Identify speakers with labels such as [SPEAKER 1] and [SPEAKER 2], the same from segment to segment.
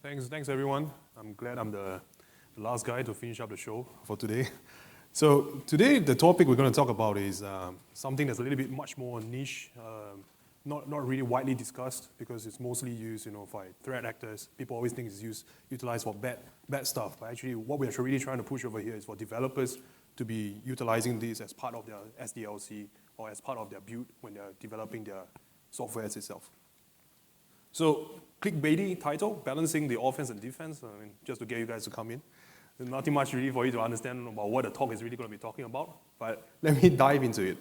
[SPEAKER 1] Thanks everyone. I'm glad I'm the last guy to finish up the show for today. So today the topic we're going to talk about is something that's a little bit much more niche, not really widely discussed because it's mostly used, by threat actors. People always think it's utilized for bad stuff, but actually what we're really trying to push over here is for developers to be utilizing this as part of their SDLC or as part of their build when they're developing their software itself. So, clickbaity title, balancing the offense and defense, just to get you guys to come in. There's nothing much really for you to understand about what the talk is really going to be talking about, but let me dive into it.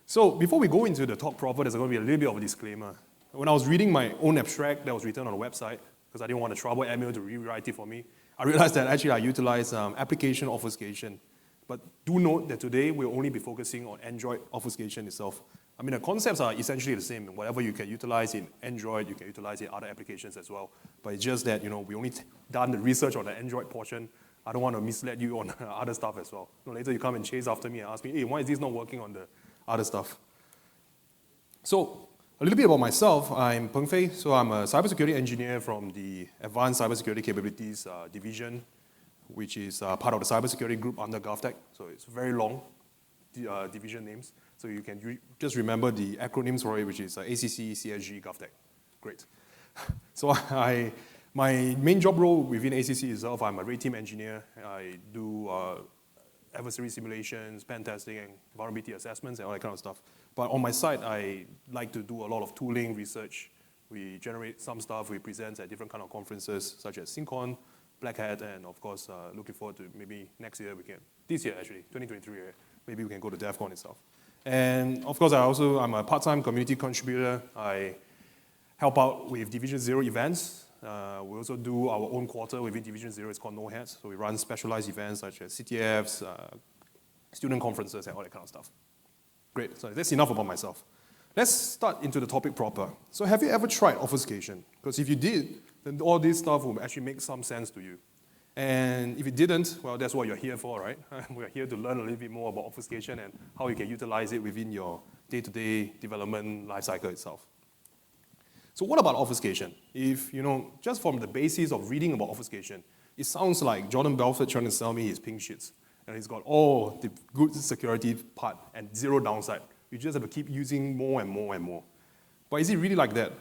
[SPEAKER 1] So, before we go into the talk proper, there's going to be a little bit of a disclaimer. When I was reading my own abstract that was written on the website, because I didn't want a trouble email to rewrite it for me, I realized that actually I utilize application obfuscation. But do note that today we'll only be focusing on Android obfuscation itself. The concepts are essentially the same. Whatever you can utilize in Android, you can utilize in other applications as well. But it's just that, we only done the research on the Android portion. I don't want to mislead you on other stuff as well. Later you come and chase after me and ask me, hey, why is this not working on the other stuff? So, a little bit about myself. I'm Pengfei. So I'm a cybersecurity engineer from the Advanced Cybersecurity Capabilities division, which is part of the cybersecurity group under GovTech. So it's very long division names. So you can just remember the acronyms for it, which is ACC, CSG, GovTech. Great. So my main job role within ACC itself, I'm a red team engineer. I do adversary simulations, pen testing, and vulnerability assessments, and all that kind of stuff. But on my side, I like to do a lot of tooling research. We generate some stuff, we present at different kind of conferences, such as SynCon, Black Hat, and of course, looking forward to maybe next year this year actually, 2023, maybe we can go to DEF CON itself. And of course, I'm a part-time community contributor. I help out with Division 0 events. We also do our own quarter within Division 0, it's called No Hats. So we run specialized events such as CTFs, student conferences, and all that kind of stuff. Great, so that's enough about myself. Let's start into the topic proper. So have you ever tried obfuscation? Because if you did, then all this stuff will actually make some sense to you. And if you didn't, well, that's what you're here for, right? We're here to learn a little bit more about obfuscation and how you can utilize it within your day-to-day development lifecycle itself. So what about obfuscation? If, just from the basis of reading about obfuscation, it sounds like Jordan Belfort trying to sell me his pink sheets. And he's got all the good security part and zero downside. You just have to keep using more and more and more. But is it really like that?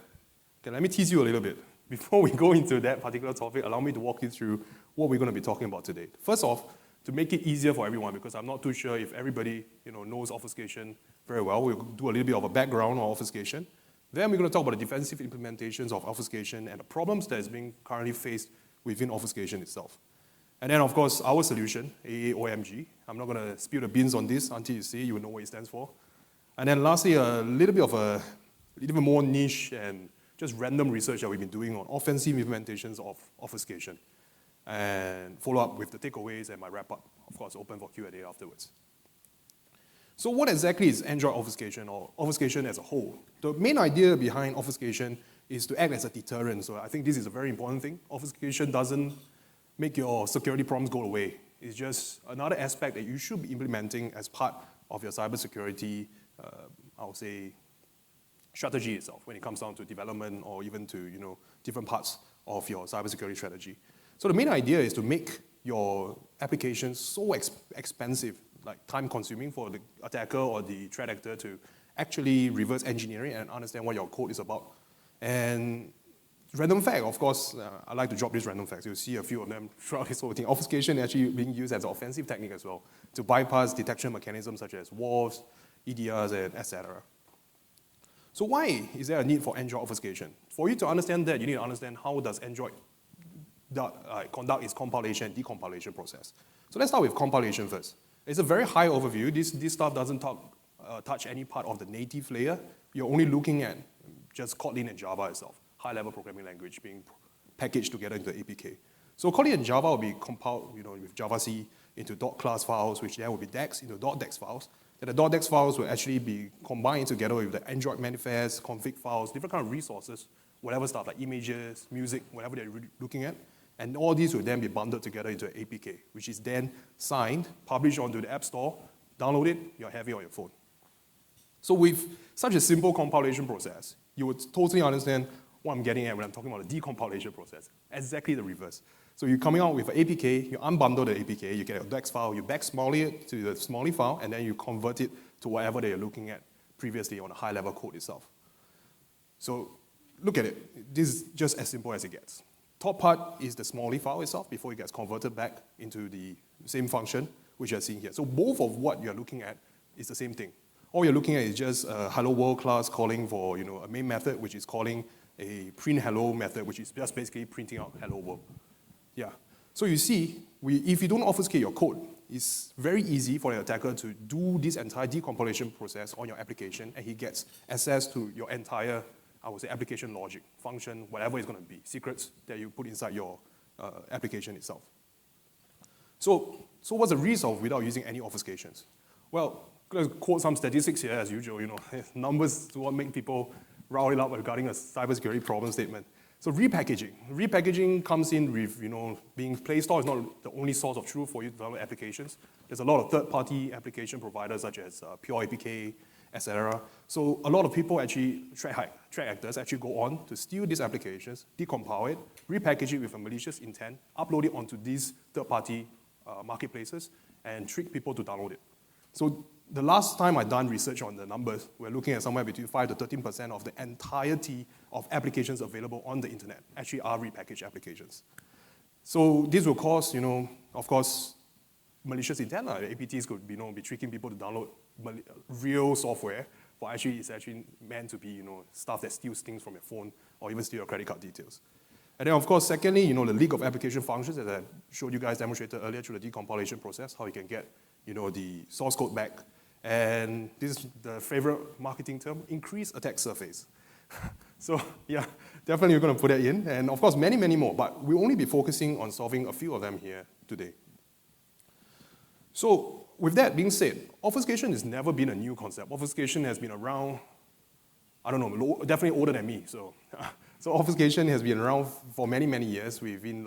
[SPEAKER 1] Okay, let me tease you a little bit. Before we go into that particular topic, allow me to walk you through what we're going to be talking about today. First off, to make it easier for everyone, because I'm not too sure if everybody knows obfuscation very well, we'll do a little bit of a background on obfuscation. Then we're going to talk about the defensive implementations of obfuscation and the problems that is being currently faced within obfuscation itself. And then, of course, our solution, AAOMG. I'm not going to spill the beans on this until you see, you will know what it stands for. And then lastly, a little bit more niche and just random research that we've been doing on offensive implementations of obfuscation. And follow up with the takeaways and my wrap-up. Of course, open for Q&A afterwards. So what exactly is Android obfuscation or obfuscation as a whole? The main idea behind obfuscation is to act as a deterrent. So I think this is a very important thing. Obfuscation doesn't make your security problems go away. It's just another aspect that you should be implementing as part of your cybersecurity, I would say, strategy itself when it comes down to development or even to different parts of your cybersecurity strategy. So the main idea is to make your applications so expensive, like time-consuming for the attacker or the threat actor to actually reverse engineering and understand what your code is about. And random fact, of course, I like to drop these random facts. You'll see a few of them throughout this whole thing. Obfuscation actually being used as an offensive technique as well to bypass detection mechanisms such as WAFs, EDRs, and etc. So why is there a need for Android obfuscation? For you to understand that, you need to understand how does Android conduct its compilation and decompilation process. So let's start with compilation first. It's a very high overview. This stuff doesn't touch any part of the native layer. You're only looking at just Kotlin and Java itself, high-level programming language being packaged together into the APK. So Kotlin and Java will be compiled with Java-C into .class files, which then will be DEX into .dex files. Then the .dex files will actually be combined together with the Android manifest, config files, different kind of resources, whatever stuff like images, music, whatever they're looking at. And all these will then be bundled together into an APK, which is then signed, published onto the App Store, download it, you have it on your phone. So with such a simple compilation process, you would totally understand what I'm getting at when I'm talking about the decompilation process. Exactly the reverse. So you're coming out with an APK, you unbundle the APK, you get a DOCX file, you back-smally it to the smally file, and then you convert it to whatever that you're looking at previously on a high-level code itself. So look at it. This is just as simple as it gets. Top part is the smally file itself before it gets converted back into the same function, which you're seeing here. So both of what you're looking at is the same thing. All you're looking at is just a hello world class calling for a main method, which is calling a print hello method, which is just basically printing out hello world. Yeah. So you see, if you don't obfuscate your code, it's very easy for the attacker to do this entire decompilation process on your application, and he gets access to your entire, I would say, application logic, function, whatever it's going to be, secrets that you put inside your application itself. So what's the result without using any obfuscations? Well, I'm going to quote some statistics here as usual. Numbers to what make people rile up regarding a cybersecurity problem statement. So repackaging. Repackaging comes in with, being Play Store is not the only source of truth for you to download applications. There's a lot of third-party application providers such as Pure APK, etc. So a lot of people actually, threat actors actually go on to steal these applications, decompile it, repackage it with a malicious intent, upload it onto these third-party marketplaces, and trick people to download it. So the last time I done research on the numbers, we're looking at somewhere between 5 to 13% of the entirety of applications available on the internet actually are repackaged applications. So this will cause, of course, malicious intent. The APTs could be tricking people to download real software, but actually it's actually meant to be stuff that steals things from your phone or even steal your credit card details. And then, of course, secondly, the leak of application functions that I showed you guys demonstrated earlier through the decompilation process, how you can get the source code back. And this is the favorite marketing term, increased attack surface. So yeah, definitely we're going to put that in. And of course, many, many more, but we'll only be focusing on solving a few of them here today. So with that being said, obfuscation has never been a new concept. Obfuscation has been around, I don't know, definitely older than me. So obfuscation has been around for many, many years within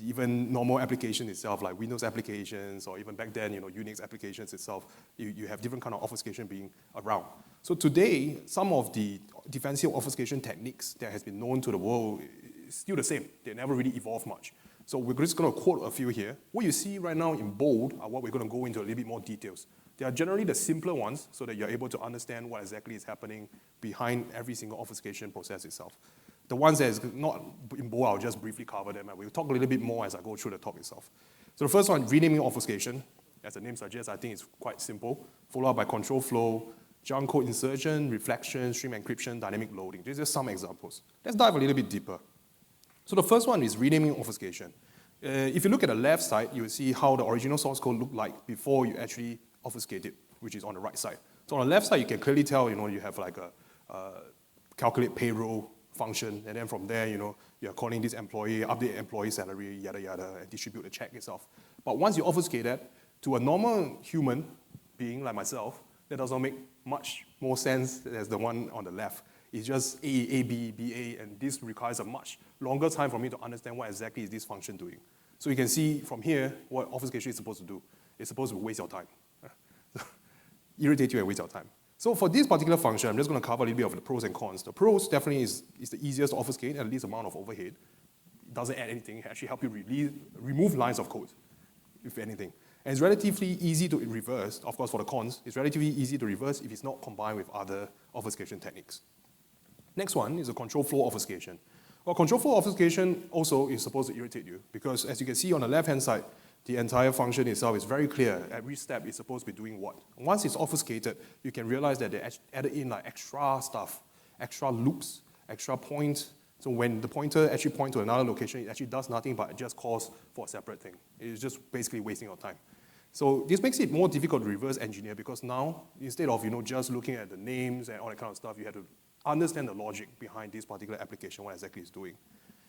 [SPEAKER 1] even normal application itself, like Windows applications, or even back then, Unix applications itself, you have different kind of obfuscation being around. So today, some of the defensive obfuscation techniques that has been known to the world is still the same. They never really evolved much. So we're just going to quote a few here. What you see right now in bold are what we're going to go into a little bit more details. They are generally the simpler ones so that you're able to understand what exactly is happening behind every single obfuscation process itself. The ones that is not in bold, I'll just briefly cover them, and we'll talk a little bit more as I go through the talk itself. So the first one, renaming obfuscation. As the name suggests, I think it's quite simple, followed by control flow, junk code insertion, reflection, stream encryption, dynamic loading. These are just some examples. Let's dive a little bit deeper. So the first one is renaming obfuscation. If you look at the left side, you will see how the original source code looked like before you actually obfuscate it, which is on the right side. So on the left side, you can clearly tell, you have like a calculate payroll function, and then from there, you're calling this employee, update employee salary, yada, yada, and distribute the check itself. But once you obfuscate that, to a normal human being like myself, that doesn't make much more sense as the one on the left. It's just A, B, B, A, and this requires a much longer time for me to understand what exactly is this function doing. So you can see from here what obfuscation is supposed to do. It's supposed to waste your time. Irritate you and waste your time. So for this particular function, I'm just going to cover a little bit of the pros and cons. The pros definitely is the easiest to obfuscate and least amount of overhead. It doesn't add anything. It actually helps you remove lines of code, if anything. And it's relatively easy to reverse. Of course, for the cons, it's relatively easy to reverse if it's not combined with other obfuscation techniques. Next one is a control flow obfuscation. Well, control flow obfuscation also is supposed to irritate you because as you can see on the left-hand side, the entire function itself is very clear. Every step is supposed to be doing what. Once it's obfuscated, you can realize that they added in extra stuff, extra loops, extra points. So when the pointer actually points to another location, it actually does nothing but it just calls for a separate thing. It's just basically wasting your time. So this makes it more difficult to reverse engineer because now, instead of just looking at the names and all that kind of stuff, you have to understand the logic behind this particular application, what exactly it's doing.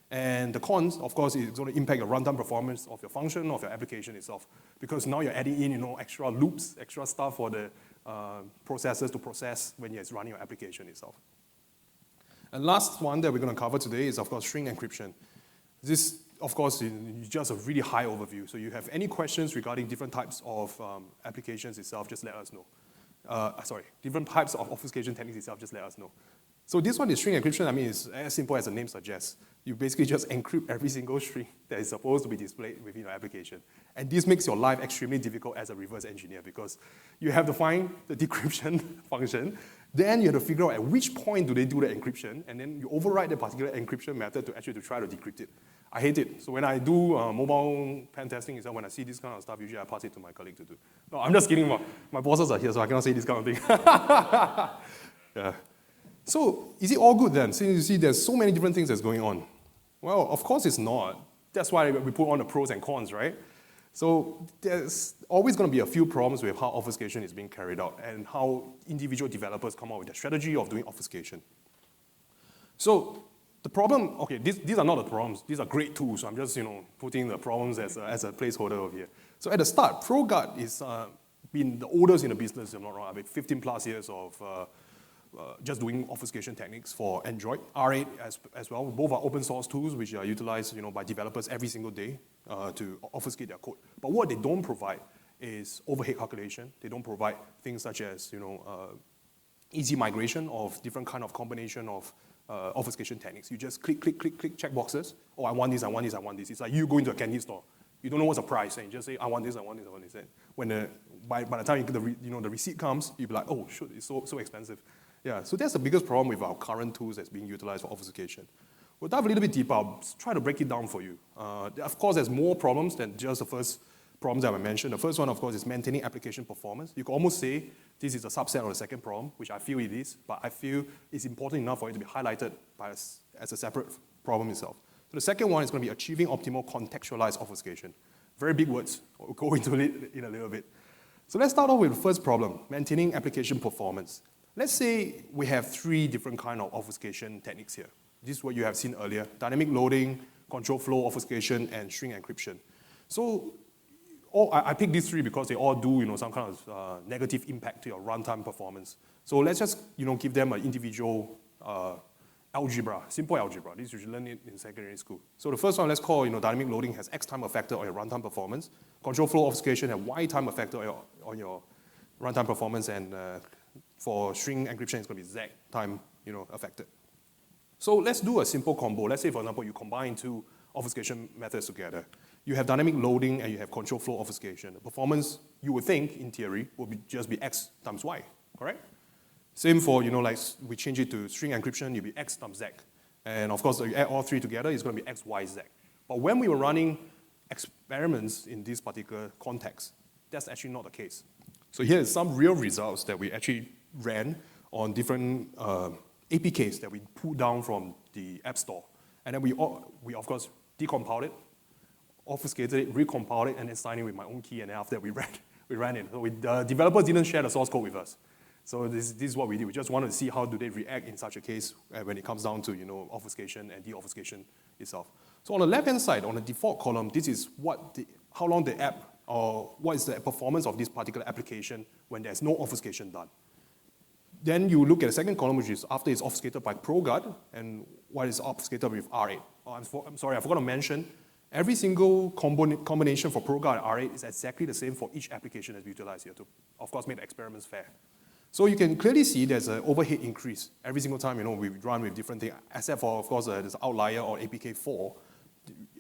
[SPEAKER 1] And the cons, of course, is going to impact the runtime performance of your function, of your application itself, because now you're adding in, extra loops, extra stuff for the processors to process when you're running your application itself. And last one that we're going to cover today is, of course, string encryption. This, of course, is just a really high overview. So you have any questions regarding different types of applications itself, just let us know. Different types of obfuscation techniques itself, just let us know. So this one is string encryption. I mean, it's as simple as the name suggests. You basically just encrypt every single string that is supposed to be displayed within your application. And this makes your life extremely difficult as a reverse engineer because you have to find the decryption function, then you have to figure out at which point do they do the encryption, and then you override the particular encryption method to actually try to decrypt it. I hate it. So when I do mobile pen testing, when I see this kind of stuff, usually I pass it to my colleague to do. No, I'm just kidding. My bosses are here, so I cannot say this kind of thing. Yeah. So is it all good then? Since you see there's so many different things that's going on. Well, of course it's not. That's why we put on the pros and cons, right? So there's always going to be a few problems with how obfuscation is being carried out and how individual developers come up with their strategy of doing obfuscation. So the problem, okay, these are not the problems. These are great tools. So I'm just putting the problems as a placeholder over here. So at the start, ProGuard is been the oldest in the business, if I'm not wrong. I mean, 15 plus years of just doing obfuscation techniques for Android, R8 as well. Both are open source tools which are utilized by developers every single day to obfuscate their code. But what they don't provide is overhead calculation. They don't provide things such as easy migration of different kind of combination of obfuscation techniques. You just click, check boxes. Oh, I want this, I want this, I want this. It's like you go into a candy store. You don't know what's the price, and you just say, I want this, I want this, I want this. And when by the time you get the receipt comes, you'll be like, oh, shoot, it's so expensive. Yeah, so that's the biggest problem with our current tools that's being utilized for obfuscation. We'll dive a little bit deeper. I'll try to break it down for you. Of course, there's more problems than just the first problems that I mentioned. The first one, of course, is maintaining application performance. You could almost say this is a subset of the second problem, which I feel it is, but I feel it's important enough for it to be highlighted as a separate problem itself. So the second one is going to be achieving optimal contextualized obfuscation. Very big words. We'll go into it in a little bit. So let's start off with the first problem, maintaining application performance. Let's say we have three different kind of obfuscation techniques here. This is what you have seen earlier: dynamic loading, control flow obfuscation, and string encryption. So I picked these three because they all do some kind of negative impact to your runtime performance. So let's just give them an individual algebra, simple algebra. This you should learn it in secondary school. So the first one, let's call dynamic loading has X time effect on your runtime performance. Control flow obfuscation has Y time effect on your runtime performance, and for string encryption, it's going to be Z time affected. So let's do a simple combo. Let's say, for example, you combine two obfuscation methods together. You have dynamic loading and you have control flow obfuscation. The performance, you would think, in theory, would just be X times Y, correct? Same for, like we change it to string encryption, you'll be X times Z. And of course, you add all three together, it's going to be X, Y, Z. But when we were running experiments in this particular context, that's actually not the case. So here is some real results that we actually ran on different APKs that we pulled down from the App Store. And then we of course, decompiled it, obfuscated it, recompiled it, and then signed it with my own key, and then after that, we ran it. So the developers didn't share the source code with us. So this is what we did. We just wanted to see how do they react in such a case when it comes down to obfuscation and de-obfuscation itself. So on the left-hand side, on the default column, this is how long the app, or what is the performance of this particular application when there's no obfuscation done. Then you look at the second column, which is after it's obfuscated by ProGuard, and what is obfuscated with R8. Oh, I'm sorry, I forgot to mention, every single combination for ProGuard and R8 is exactly the same for each application that we utilize here to, of course, make the experiments fair. So you can clearly see there's an overhead increase every single time we run with different things, except for, of course, there's an outlier or APK4,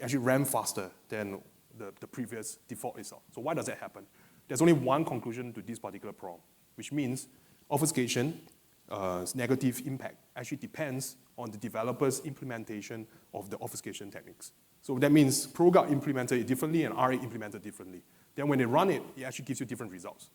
[SPEAKER 1] actually ran faster than the previous default itself. So why does that happen? There's only one conclusion to this particular problem, which means obfuscation's negative impact actually depends on the developer's implementation of the obfuscation techniques. So that means ProGuard implemented it differently and R8 implemented differently. Then when they run it, it actually gives you different results.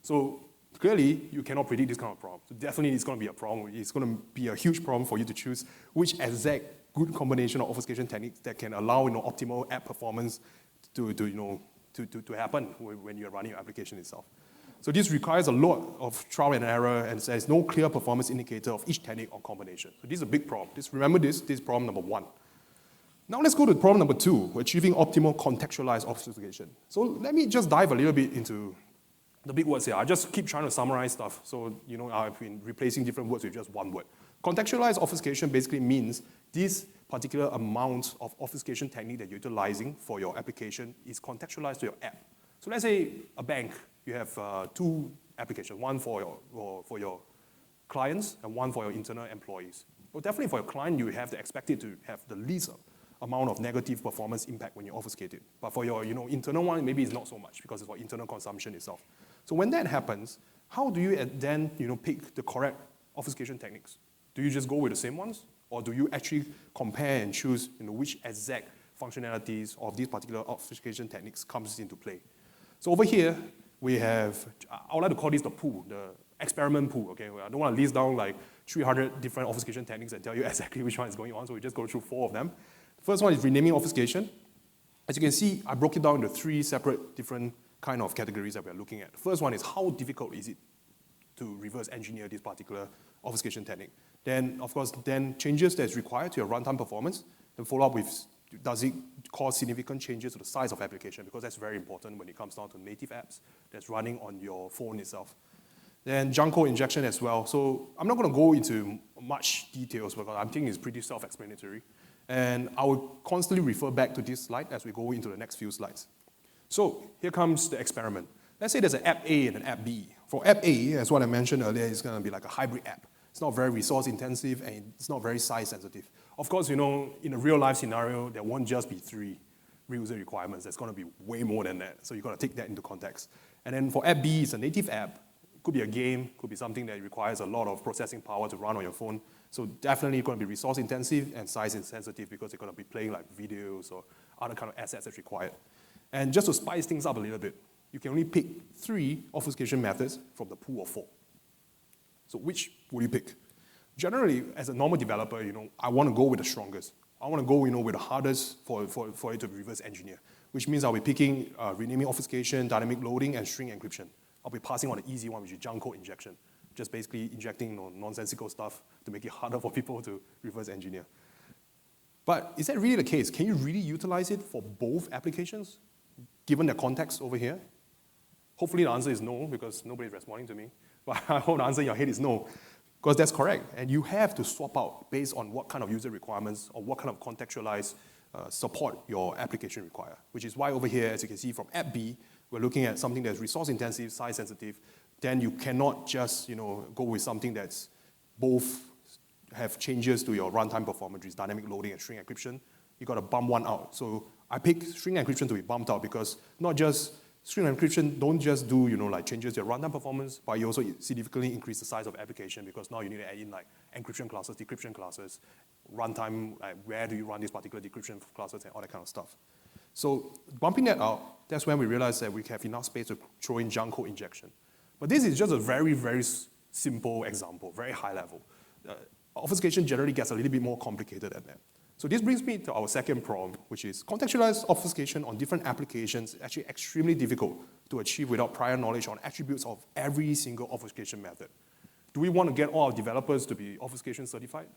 [SPEAKER 1] So clearly, you cannot predict this kind of problem. So definitely it's going to be a problem. It's going to be a huge problem for you to choose which exact good combination of obfuscation techniques that can allow optimal app performance to happen when you're running your application itself. So this requires a lot of trial and error, and there's no clear performance indicator of each technique or combination. So this is a big problem. Remember this is problem number one. Now let's go to problem number two, achieving optimal contextualized obfuscation. So let me just dive a little bit into the big words here. I just keep trying to summarize stuff. So I've been replacing different words with just one word. Contextualized obfuscation basically means this particular amount of obfuscation technique that you're utilizing for your application is contextualized to your app. So let's say a bank, you have two applications, one for your clients and one for your internal employees. Well, definitely for your client, you have to expect it to have the least amount of negative performance impact when you obfuscate it. But for your internal one, maybe it's not so much because it's for internal consumption itself. So when that happens, how do you then pick the correct obfuscation techniques? Do you just go with the same ones? Or do you actually compare and choose which exact functionalities of these particular obfuscation techniques comes into play? So over here, we have, I would like to call this the pool, the experiment pool, okay? I don't want to list down like 300 different obfuscation techniques and tell you exactly which one is going on, so we just go through 4 of them. The first one is renaming obfuscation. As you can see, I broke it down into 3 separate different kind of categories that we're looking at. The first one is how difficult is it to reverse engineer this particular obfuscation technique. Then, of course, changes that's required to your runtime performance. Then follow up with, does it cause significant changes to the size of application? Because that's very important when it comes down to native apps that's running on your phone itself. Then junk code injection as well. So I'm not going to go into much details because I think it's pretty self-explanatory. And I will constantly refer back to this slide as we go into the next few slides. So here comes the experiment. Let's say there's an app A and an app B. For app A, as what I mentioned earlier, it's going to be like a hybrid app. It's not very resource intensive and it's not very size sensitive. Of course, in a real life scenario, there won't just be 3 real user requirements. There's going to be way more than that. So you've got to take that into context. And then for app B, it's a native app. Could be a game, could be something that requires a lot of processing power to run on your phone. So definitely going to be resource intensive and size insensitive because you're going to be playing like videos or other kind of assets that's required. And just to spice things up a little bit, you can only pick 3 obfuscation methods from the pool of 4. So which would you pick? Generally, as a normal developer, I want to go with the strongest. I want to go, with the hardest for it to reverse engineer, which means I'll be picking renaming obfuscation, dynamic loading, and string encryption. I'll be passing on the easy one, which is junk code injection, just basically injecting nonsensical stuff to make it harder for people to reverse engineer. But is that really the case? Can you really utilize it for both applications, given the context over here? Hopefully the answer is no, because nobody's responding to me. But I hope the answer in your head is no, because that's correct. And you have to swap out based on what kind of user requirements or what kind of contextualized support your application require, which is why over here, as you can see from app B, we're looking at something that's resource intensive, size sensitive. Then you cannot just go with something that's both have changes to your runtime performance, which is dynamic loading and string encryption. You got to bump one out. So I picked string encryption to be bumped out because not just string encryption don't just do like changes to your runtime performance, but you also significantly increase the size of application because now you need to add in like encryption classes, decryption classes, runtime, like where do you run these particular decryption classes and all that kind of stuff. So bumping that out, that's when we realized that we have enough space to throw in junk code injection. But this is just a very, very simple example, very high level. Obfuscation generally gets a little bit more complicated than that. So this brings me to our second problem, which is contextualized obfuscation on different applications is actually extremely difficult to achieve without prior knowledge on attributes of every single obfuscation method. Do we want to get all our developers to be obfuscation certified?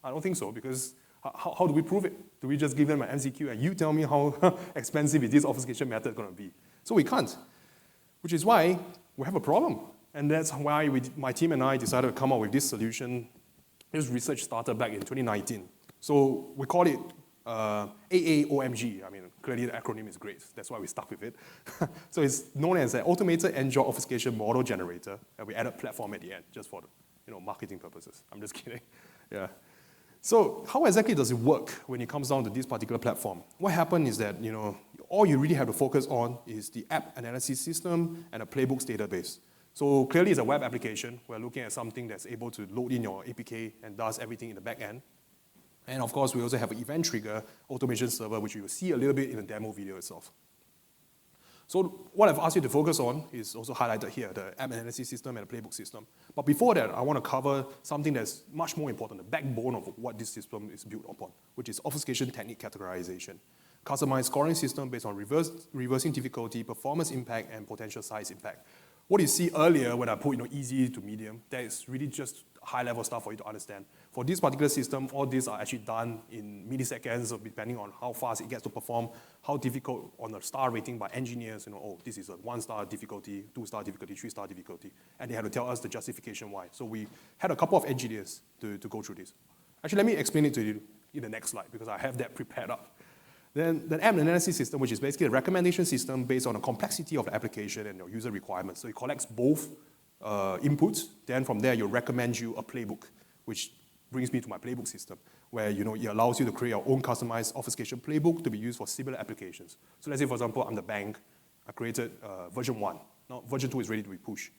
[SPEAKER 1] I don't think so, because how do we prove it? Do we just give them an MCQ and you tell me how expensive is this obfuscation method going to be? So we can't, which is why we have a problem. And that's why my team and I decided to come up with this solution. This research started back in 2019. So we call it AAOMG. I mean, clearly the acronym is great. That's why we stuck with it. So it's known as an automated end-job obfuscation model generator, and we added platform at the end just for marketing purposes. I'm just kidding. Yeah. So how exactly does it work when it comes down to this particular platform? What happened is that all you really have to focus on is the app analysis system and a playbooks database. So clearly it's a web application. We're looking at something that's able to load in your APK and does everything in the back end. And of course, we also have an event trigger automation server, which you will see a little bit in the demo video itself. So what I've asked you to focus on is also highlighted here, the app analysis system and the playbook system. But before that, I want to cover something that's much more important, the backbone of what this system is built upon, which is obfuscation technique categorization. Customized scoring system based on reversing difficulty, performance impact, and potential size impact. What you see earlier when I put easy to medium, that is really just high-level stuff for you to understand. For this particular system, all these are actually done in milliseconds, depending on how fast it gets to perform, how difficult on a star rating by engineers, oh, this is a 1-star difficulty, 2-star difficulty, 3-star difficulty, and they had to tell us the justification why. So we had a couple of engineers to go through this. Actually, let me explain it to you in the next slide, because I have that prepared up. Then the app analysis system, which is basically a recommendation system based on the complexity of the application and your user requirements. So it collects both inputs. Then from there, you'll recommend you a playbook, which brings me to my playbook system, where it allows you to create your own customized obfuscation playbook to be used for similar applications. So let's say, for example, I'm the bank. I created version 1. Now version 2 is ready to be pushed.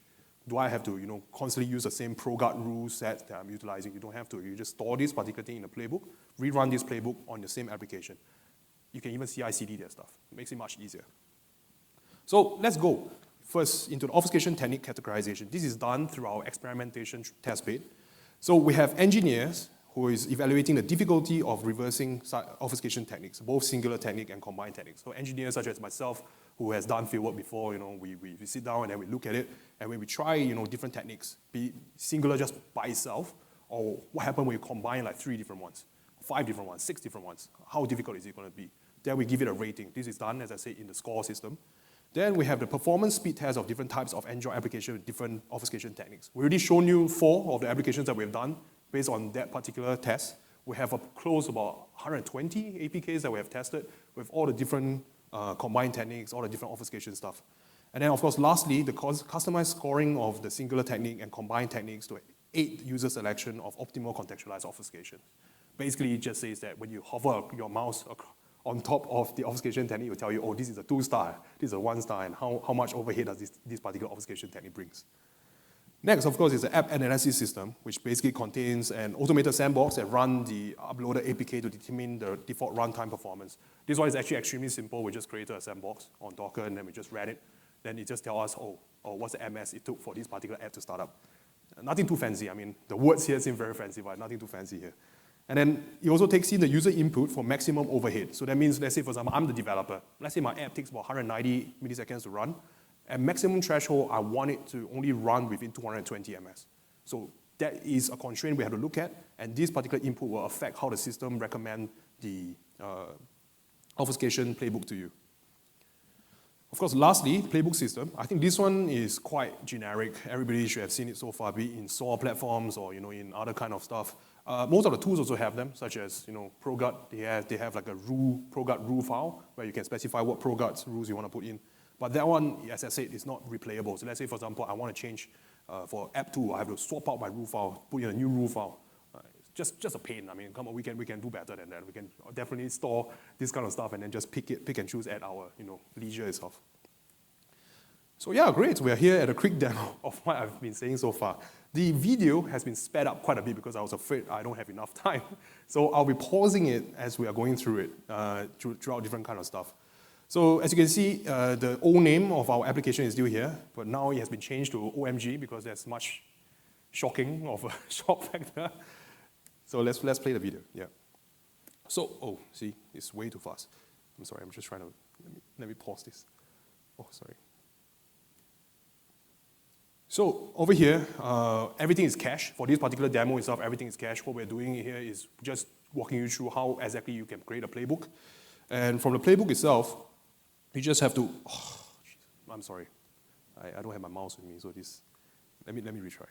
[SPEAKER 1] Do I have to constantly use the same ProGuard rule set that I'm utilizing? You don't have to. You just store this particular thing in the playbook, rerun this playbook on the same application. You can even CI/CD that stuff. It makes it much easier. So let's go first into the obfuscation technique categorization. This is done through our experimentation test bed. So we have engineers who is evaluating the difficulty of reversing obfuscation techniques, both singular technique and combined techniques. So engineers such as myself, who has done fieldwork before, we sit down and then we look at it, and when we try, different techniques, be singular just by itself, or what happens when you combine like 3 different ones, 5 different ones, 6 different ones, how difficult is it going to be? Then we give it a rating. This is done, as I said, in the score system. Then we have the performance speed test of different types of Android applications with different obfuscation techniques. We've already shown you 4 of the applications that we've done based on that particular test. We have close about 120 APKs that we have tested with all the different combined techniques, all the different obfuscation stuff. And then, of course, lastly, the customized scoring of the singular technique and combined techniques to aid user selection of optimal contextualized obfuscation. Basically, it just says that when you hover your mouse on top of the obfuscation technique, it will tell you, oh, this is a 2-star, this is a 1-star, and how much overhead does this particular obfuscation technique brings. Next, of course, is the app analysis system, which basically contains an automated sandbox that runs the uploaded APK to determine the default runtime performance. This one is actually extremely simple. We just created a sandbox on Docker, and then we just ran it. Then it just tells us, oh, what's the MS it took for this particular app to start up. Nothing too fancy. I mean, the words here seem very fancy, but nothing too fancy here. And then it also takes in the user input for maximum overhead. So that means, let's say, for example, I'm the developer. Let's say my app takes about 190 milliseconds to run. At maximum threshold, I want it to only run within 220 ms. So that is a constraint we have to look at, and this particular input will affect how the system recommends the obfuscation playbook to you. Of course, lastly, playbook system. I think this one is quite generic. Everybody should have seen it so far, be it in SOAR platforms or in other kind of stuff. Most of the tools also have them, such as ProGuard. They have like a ProGuard rule file where you can specify what ProGuard rules you want to put in. But that one, as I said, is not replayable. So let's say, for example, I want to change for app 2, I have to swap out my rule file, put in a new rule file. It's just a pain. I mean, come on, we can do better than that. We can definitely store this kind of stuff and then just pick and choose at our leisure itself. So yeah, great. We're here at a quick demo of what I've been saying so far. The video has been sped up quite a bit because I was afraid I don't have enough time. So I'll be pausing it as we are going through it, throughout different kind of stuff. So as you can see, the old name of our application is still here, but now it has been changed to OMG because there's much shocking of a shock factor. So let's play the video. Yeah. So see, it's way too fast. I'm sorry. I'm just trying to let me pause this. Oh, sorry. So over here, everything is cached. For this particular demo itself, everything is cached. What we're doing here is just walking you through how exactly you can create a playbook. And from the playbook itself, you just have to, I'm sorry. I don't have my mouse with me, so let me retry.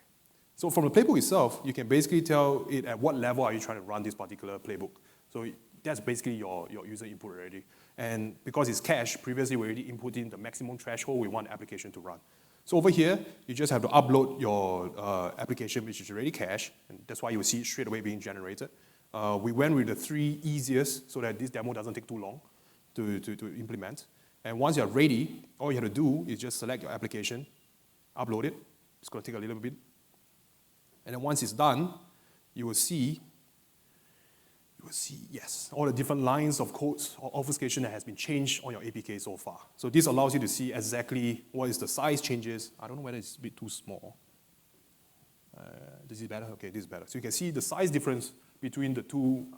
[SPEAKER 1] So from the playbook itself, you can basically tell it at what level are you trying to run this particular playbook. So that's basically your user input already. And because it's cached, previously we already input in the maximum threshold we want the application to run. So over here, you just have to upload your application, which is already cached, and that's why you will see it straight away being generated. We went with the 3 easiest so that this demo doesn't take too long to implement. And once you're ready, all you have to do is just select your application, upload it. It's going to take a little bit. And then once it's done, you will see, yes, all the different lines of codes or obfuscation that has been changed on your APK so far. So this allows you to see exactly what is the size changes. I don't know whether it's a bit too small. This is better? Okay, this is better. So you can see the size difference between the two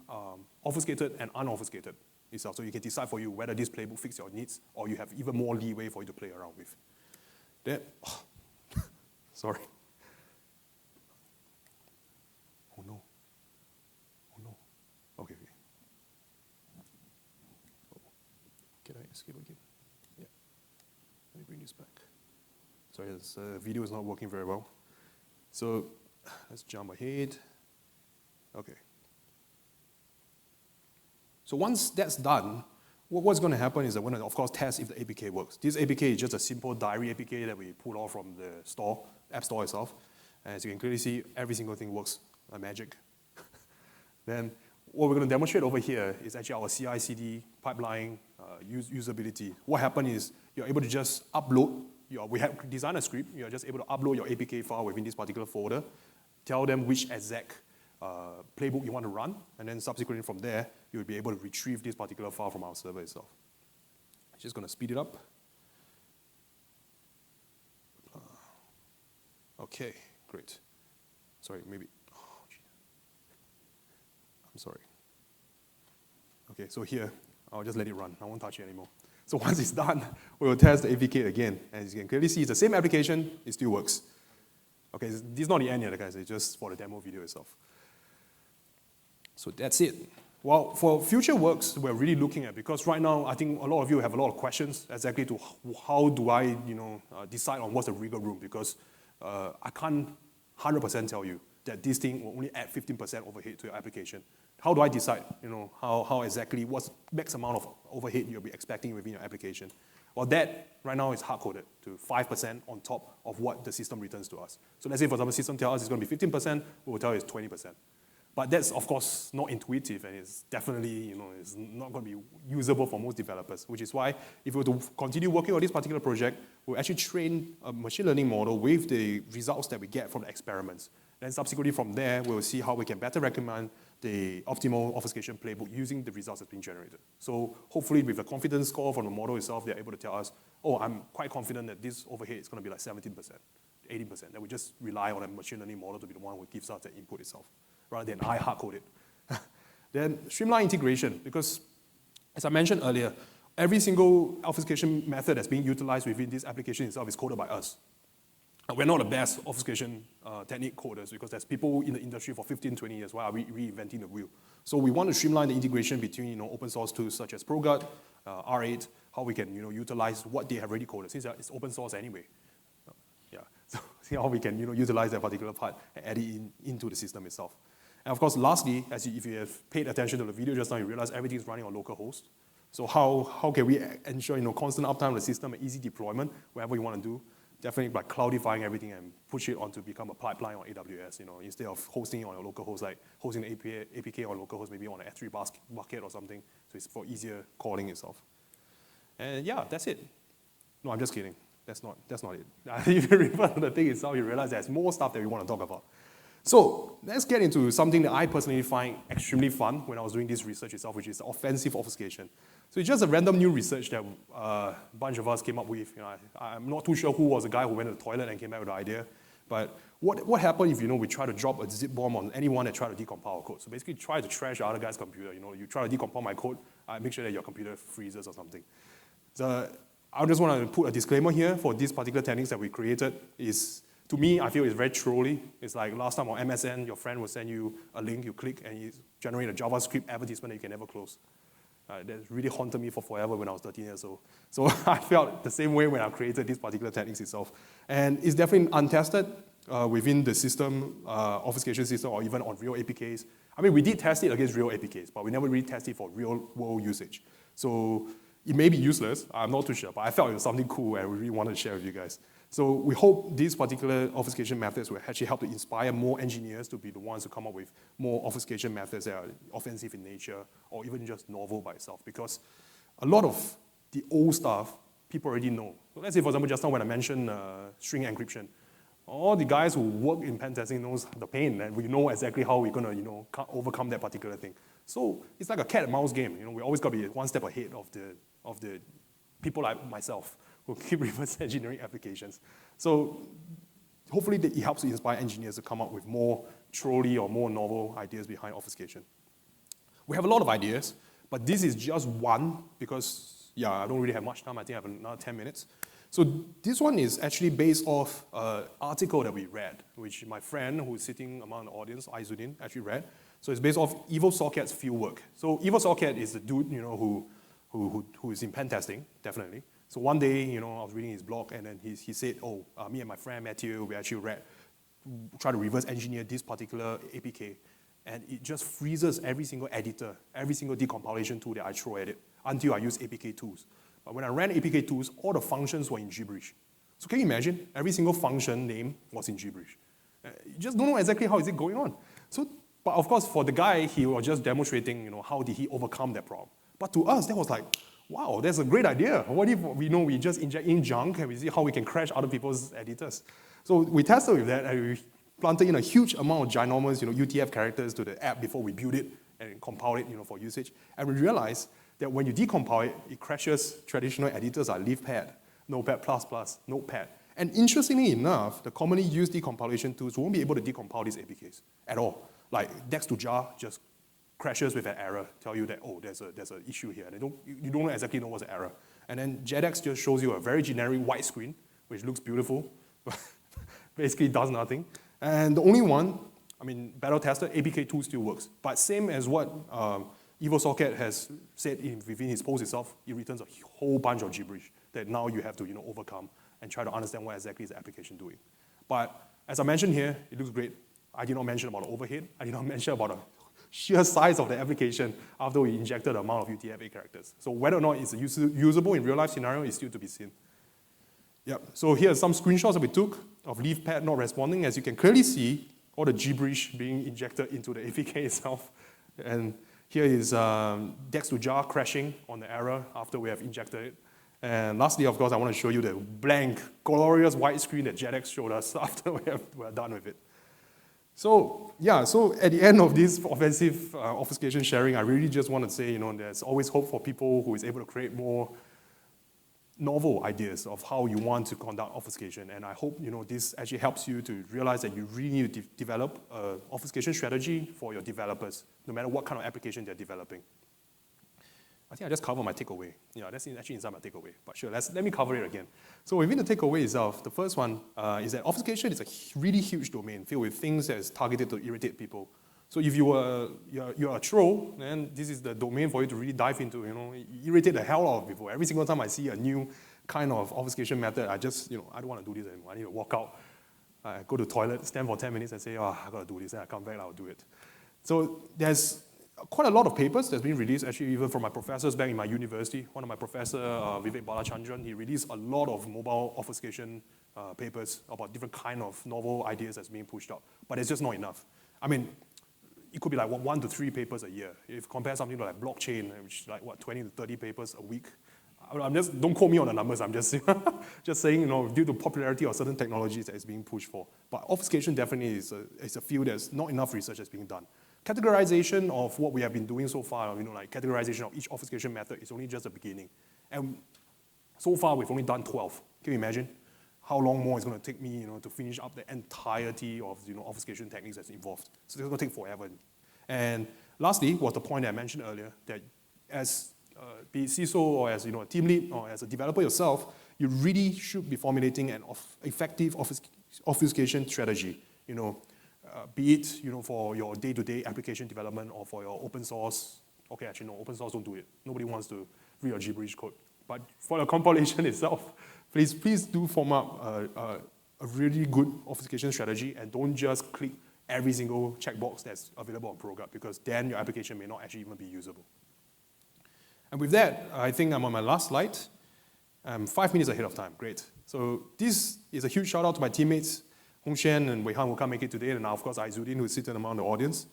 [SPEAKER 1] obfuscated and unobfuscated itself. So you can decide for you whether this playbook fits your needs or you have even more leeway for you to play around with. Then, sorry. Oh no. Oh no. Okay. Oh. Can I escape again? Yeah. Let me bring this back. Sorry, this video is not working very well. So let's jump ahead. Okay. So once that's done, what's going to happen is that we're going to, of course, test if the APK works. This APK is just a simple diary APK that we pull off from the store. App Store itself. And as you can clearly see, every single thing works like magic. Then what we're going to demonstrate over here is actually our CI/CD pipeline usability. What happened is you're able to just upload, we have designed a script, you're just able to upload your APK file within this particular folder, tell them which exact playbook you want to run, and then subsequently from there, you'll be able to retrieve this particular file from our server itself. Just going to speed it up. Okay, great. Sorry, maybe, oh, gee. I'm sorry. Okay, so here, I'll just let it run. I won't touch it anymore. So once it's done, we will test the APK again. As you can clearly see, it's the same application, it still works. Okay, this is not the end yet, guys, it's just for the demo video itself. So that's it. Well, for future works, we're really looking at, because right now, I think a lot of you have a lot of questions exactly to how do I, decide on what's the wiggle room, because I can't 100% tell you that this thing will only add 15% overhead to your application. How do I decide, how exactly, what's max amount of overhead you'll be expecting within your application? Well, that right now is hard-coded to 5% on top of what the system returns to us. So let's say, for example, the system tells us it's going to be 15%, we will tell you it's 20%. But that's, of course, not intuitive, and it's definitely, it's not going to be usable for most developers, which is why if we were to continue working on this particular project, we'll actually train a machine learning model with the results that we get from the experiments. Then subsequently from there, we'll see how we can better recommend the optimal obfuscation playbook using the results that's been generated. So hopefully with a confidence score from the model itself, they're able to tell us, oh, I'm quite confident that this overhead is going to be like 17%, 18%. Then we just rely on a machine learning model to be the one who gives us the input itself, rather than I hard-code it. Then streamline integration, because as I mentioned earlier, every single obfuscation method that's being utilized within this application itself is coded by us. We're not the best obfuscation technique coders, because there's people in the industry for 15, 20 years. Why are we reinventing the wheel? So we want to streamline the integration between open source tools such as ProGut, R8, how we can utilize what they have already coded, since it's open source anyway. Yeah, so see how we can utilize that particular part and add it into the system itself. And of course, lastly, if you have paid attention to the video just now, you realize everything is running on local host. So how can we ensure constant uptime of the system and easy deployment wherever you want to do? Definitely by cloudifying everything and push it on to become a pipeline on AWS, instead of hosting it on your local host, like hosting the APK on local host, maybe on an S3 bucket or something, so it's for easier calling itself. And yeah, that's it. No, I'm just kidding. That's not it. If you refer to the thing itself, you realize there's more stuff that we want to talk about. So let's get into something that I personally find extremely fun when I was doing this research itself, which is offensive obfuscation. So it's just a random new research that a bunch of us came up with. I'm not too sure who was the guy who went to the toilet and came back with the idea. But what happened if we try to drop a zip bomb on anyone that try to decompile code? So basically try to trash the other guy's computer. You try to decompile my code, I make sure that your computer freezes or something. So I just want to put a disclaimer here for these particular techniques that we created. To me, I feel it's very trolly. It's like last time on MSN, your friend will send you a link, you click, and you generate a JavaScript advertisement that you can never close. That really haunted me for forever when I was 13 years old. So I felt the same way when I created these particular techniques itself. And it's definitely untested within the system, obfuscation system, or even on real APKs. I mean, we did test it against real APKs, but we never really tested it for real-world usage. So it may be useless, I'm not too sure, but I felt it was something cool and we really wanted to share with you guys. So we hope these particular obfuscation methods will actually help to inspire more engineers to be the ones to come up with more obfuscation methods that are offensive in nature or even just novel by itself, because a lot of the old stuff people already know. So let's say, for example, just now when I mentioned string encryption, all the guys who work in pen testing knows the pain, and we know exactly how we're going to overcome that particular thing. So it's like a cat and mouse game. We always got to be one step ahead of the people like myself who keep reverse engineering applications. So hopefully it helps to inspire engineers to come up with more trolly or more novel ideas behind obfuscation. We have a lot of ideas, but this is just one because, yeah, I don't really have much time. I think I have another 10 minutes. So this one is actually based off an article that we read, which my friend who's sitting among the audience, Aizudin, actually read. So it's based off EvoSocket's fieldwork. So EvoSocket is the dude, who is in pen testing, definitely. So one day, I was reading his blog, and then he said, me and my friend Matthew, we actually try to reverse engineer this particular APK, and it just freezes every single editor, every single decompilation tool that I throw at it, until I use APK tools. But when I ran APK tools, all the functions were in gibberish. So can you imagine? Every single function name was in gibberish. You just don't know exactly how is it going on. So, but of course, for the guy, he was just demonstrating, how did he overcome that problem. But to us, that was like, wow, that's a great idea. What if we just inject in junk and we see how we can crash other people's editors? So we tested with that, and we planted in a huge amount of ginormous, UTF characters to the app before we build it and compile it, for usage. And we realized that when you decompile it, it crashes traditional editors like LeafPad, Notepad++, Notepad. And interestingly enough, the commonly used decompilation tools won't be able to decompile these APKs at all. Like Dex to jar just crashes with an error, tell you that, oh, there's an issue here. You don't exactly know what's the error. And then JetX just shows you a very generic white screen, which looks beautiful, but basically does nothing. And the only one, battle tested, APK2 still works. But same as what EvoSocket has said within his post itself, it returns a whole bunch of gibberish that now you have to overcome and try to understand what exactly is the application doing. But as I mentioned here, it looks great. I did not mention about the overhead. I did not mention about the sheer size of the application after we injected the amount of UTF-8 characters. So whether or not it's usable in real-life scenario is still to be seen. Yep. So here are some screenshots that we took of LeafPad not responding. As you can clearly see, all the gibberish being injected into the APK itself. And here is Dex to jar crashing on the error after we have injected it. And lastly, of course, I want to show you the blank, glorious white screen that JetX showed us after we're done with it. So yeah, so at the end of this offensive obfuscation sharing, I really just want to say, there's always hope for people who is able to create more novel ideas of how you want to conduct obfuscation. And I hope, this actually helps you to realize that you really need to develop an obfuscation strategy for your developers, no matter what kind of application they're developing. I think I just covered my takeaway. Yeah, that's actually inside my takeaway. But sure, let me cover it again. So within the takeaway itself, the first one is that obfuscation is a really huge domain filled with things that is targeted to irritate people. So if you're a troll, then this is the domain for you to really dive into, irritate the hell out of people. Every single time I see a new kind of obfuscation method, I just, I don't want to do this anymore. I need to walk out, go to the toilet, stand for 10 minutes and say, oh, I got to do this, and I come back, I'll do it. So there's quite a lot of papers that's been released, actually, even from my professors back in my university. One of my professors, Vivek Balachandran, he released a lot of mobile obfuscation papers about different kind of novel ideas that's being pushed out. But it's just not enough. It could be like 1 to 3 papers a year. If you compare something to like blockchain, which is like 20 to 30 papers a week. Don't quote me on the numbers, I'm just just saying, due to popularity of certain technologies that is being pushed for. But obfuscation definitely is a field that's not enough research that's being done. Categorization of what we have been doing so far, like categorization of each obfuscation method is only just the beginning. And so far, we've only done 12. Can you imagine how long more it's going to take me, to finish up the entirety of, obfuscation techniques that's involved? So it's going to take forever. And lastly, was the point that I mentioned earlier, that as be it CISO or as a team lead or as a developer yourself, you really should be formulating an effective obfuscation strategy. Be it for your day-to-day application development or for your open source. Okay, actually no, open source don't do it. Nobody wants to read your gibberish code. But for the compilation itself, please do form up a really good obfuscation strategy and don't just click every single checkbox that's available on ProGuard, because then your application may not actually even be usable. And with that, I think I'm on my last slide. I'm 5 minutes ahead of time, great. So this is a huge shout out to my teammates, Hong Shen and Wei Han, who can't make it today, and now of course Aizudin, who is sitting among the audience.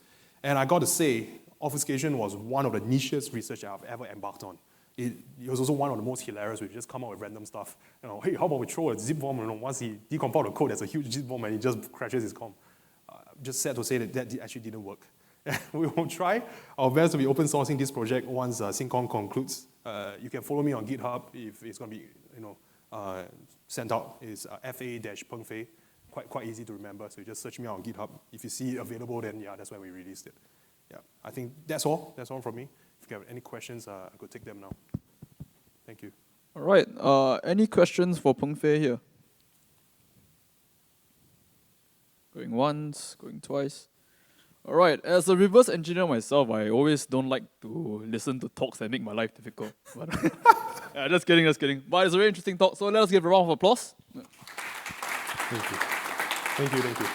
[SPEAKER 1] And I got to say, obfuscation was one of the nichest research I've ever embarked on. It was also one of the most hilarious. We just come up with random stuff. Hey, how about we throw a zip bomb? Once he decompiled the code, there's a huge zip bomb, and he just crashes his com. Just sad to say that actually didn't work. We will try our best to be open sourcing this project once SynCon concludes. You can follow me on GitHub if it's going to be sent out. It's FA-Pengfei. Quite easy to remember. So you just search me out on GitHub. If you see it available, then yeah, that's when we released it. Yeah, I think that's all. That's all from me. If you have any questions, I could take them now. Thank you.
[SPEAKER 2] All right. Any questions for Pengfei here? Going once, going twice. All right. As a reverse engineer myself, I always don't like to listen to talks that make my life difficult. But yeah, just kidding, just kidding. But it's a very interesting talk. So let us give a round of applause.
[SPEAKER 1] Thank you. Thank you.